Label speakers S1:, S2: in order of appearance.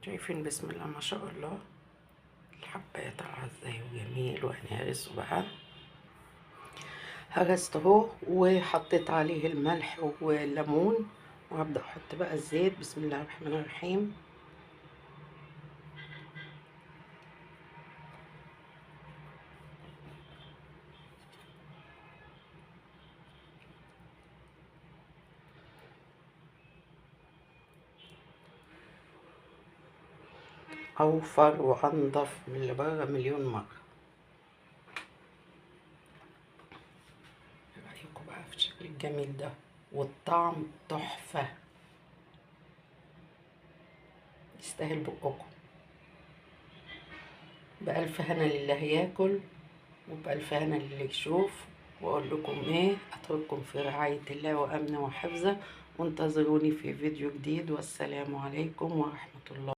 S1: شايفين بسم الله ما شاء الله الحباية طالعة ازاي وجميل وهنهرسه بقى. هرسته اهو وحطيت عليه الملح والليمون وهبدأ احط بقى الزيت. بسم الله الرحمن الرحيم. اوفر وانضف من اللي بره مليون مرة. ايه رأيكم بقى في الشكل الجميل ده؟ والطعم تحفة، يستاهل بقكم. بألف هنا لله ياكل وبألف هنا للي يشوف. واقول لكم ايه، اترككم في رعاية الله وامنه وحفظه، وانتظروني في فيديو جديد، والسلام عليكم ورحمة الله.